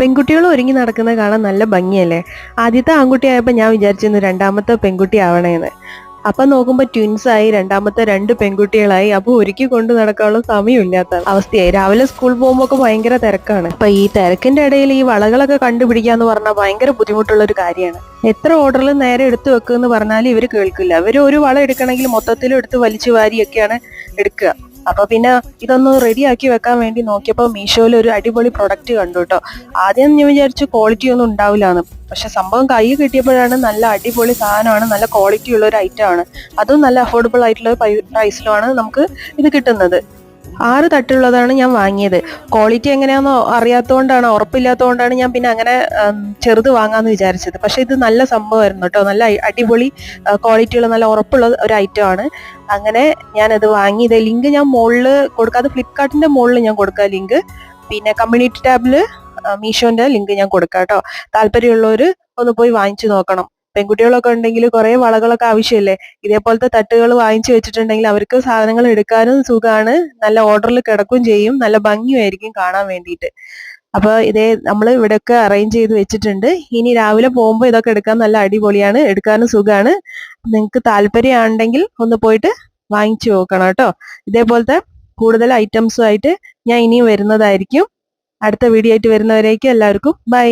പെൺകുട്ടികൾ ഒരുങ്ങി നടക്കുന്നത് കാണാൻ നല്ല ഭംഗിയല്ലേ? ആദ്യത്തെ ആൺകുട്ടിയായപ്പോൾ ഞാൻ വിചാരിച്ചിരുന്നു രണ്ടാമത്തെ പെൺകുട്ടി ആവണേന്ന്. അപ്പൊ നോക്കുമ്പോൾ ട്വിൻസായി, രണ്ടാമത്തെ രണ്ട് പെൺകുട്ടികളായി. അപ്പൊ ഒരുക്കി കൊണ്ട് നടക്കാനുള്ള സമയമില്ലാത്ത അവസ്ഥയായി. രാവിലെ സ്കൂളിൽ പോകുമ്പോൾ ഒക്കെ ഭയങ്കര തിരക്കാണ്. അപ്പൊ ഈ തിരക്കിന്റെ ഇടയിൽ ഈ വളകളൊക്കെ കണ്ടുപിടിക്കാന്ന് പറഞ്ഞാൽ ഭയങ്കര ബുദ്ധിമുട്ടുള്ള ഒരു കാര്യമാണ്. എത്ര ഓർഡറിൽ നേരെ എടുത്തു വെക്കുമെന്ന് പറഞ്ഞാലും ഇവർ കേൾക്കില്ല. ഇവർ ഒരു വള എടുക്കണമെങ്കിൽ മൊത്തത്തിലും എടുത്ത് വലിച്ചു വാരിയൊക്കെയാണ് എടുക്കുക. അപ്പൊ പിന്നെ ഇതൊന്ന് റെഡിയാക്കി വെക്കാൻ വേണ്ടി നോക്കിയപ്പോൾ മീഷോയിൽ ഒരു അടിപൊളി പ്രൊഡക്റ്റ് കണ്ടു കേട്ടോ. ആദ്യം ഞാൻ വിചാരിച്ചു ക്വാളിറ്റി ഒന്നും ഉണ്ടാവില്ലാന്ന്. പക്ഷെ സംഭവം കൈ കിട്ടിയപ്പോഴാണ് നല്ല അടിപൊളി സാധനമാണ്, നല്ല ക്വാളിറ്റി ഉള്ള ഒരു ഐറ്റം ആണ്. അതും നല്ല അഫോർഡബിൾ ആയിട്ടുള്ള പ്രൈസിലുമാണ് നമുക്ക് ഇത് കിട്ടുന്നത്. 6 തട്ടുള്ളതാണ് ഞാൻ വാങ്ങിയത്. ക്വാളിറ്റി എങ്ങനെയാണെന്നോ അറിയാത്തതുകൊണ്ടാണ്, ഉറപ്പില്ലാത്തതുകൊണ്ടാണ് ഞാൻ പിന്നെ അങ്ങനെ ചെറുത് വാങ്ങാമെന്ന് വിചാരിച്ചത്. പക്ഷെ ഇത് നല്ല സംഭവമായിരുന്നു കേട്ടോ. നല്ല അടിപൊളി ക്വാളിറ്റിയുള്ള നല്ല ഉറപ്പുള്ള ഒരു ഐറ്റം ആണ്. അങ്ങനെ ഞാനത് വാങ്ങി. ഇത് ലിങ്ക് ഞാൻ മുകളിൽ കൊടുക്കാം. അത് ഫ്ലിപ്കാർട്ടിന്റെ മുകളിൽ ഞാൻ കൊടുക്കാം ലിങ്ക്. പിന്നെ കമ്മ്യൂണിറ്റി ടാബില് മീഷോന്റെ ലിങ്ക് ഞാൻ കൊടുക്കാം കേട്ടോ. താല്പര്യമുള്ളവർ ഒന്ന് പോയി വാങ്ങിച്ചു നോക്കണം. പെൺകുട്ടികളൊക്കെ ഉണ്ടെങ്കിൽ കുറെ വളകളൊക്കെ ആവശ്യമില്ലേ? ഇതേപോലത്തെ തട്ടുകൾ വാങ്ങിച്ചു വെച്ചിട്ടുണ്ടെങ്കിൽ അവർക്ക് സാധനങ്ങൾ എടുക്കാനും സുഖമാണ്, നല്ല ഓർഡറിൽ കിടക്കുകയും ചെയ്യും, നല്ല ഭംഗിയായിരിക്കും കാണാൻ വേണ്ടിയിട്ട്. അപ്പൊ ഇതേ നമ്മൾ ഇവിടെയൊക്കെ അറേഞ്ച് ചെയ്ത് വെച്ചിട്ടുണ്ട്. ഇനി രാവിലെ പോകുമ്പോൾ ഇതൊക്കെ എടുക്കാൻ നല്ല അടിപൊളിയാണ്, എടുക്കാനും സുഖമാണ്. നിങ്ങൾക്ക് താല്പര്യമുണ്ടെങ്കിൽ ഒന്ന് പോയിട്ട് വാങ്ങിച്ചു നോക്കണം കേട്ടോ. ഇതേപോലത്തെ കൂടുതൽ ഐറ്റംസുമായിട്ട് ഞാൻ ഇനിയും വരുന്നതായിരിക്കും. അടുത്ത വീഡിയോ ആയിട്ട് വരുന്നവരേക്കും എല്ലാവർക്കും ബൈ.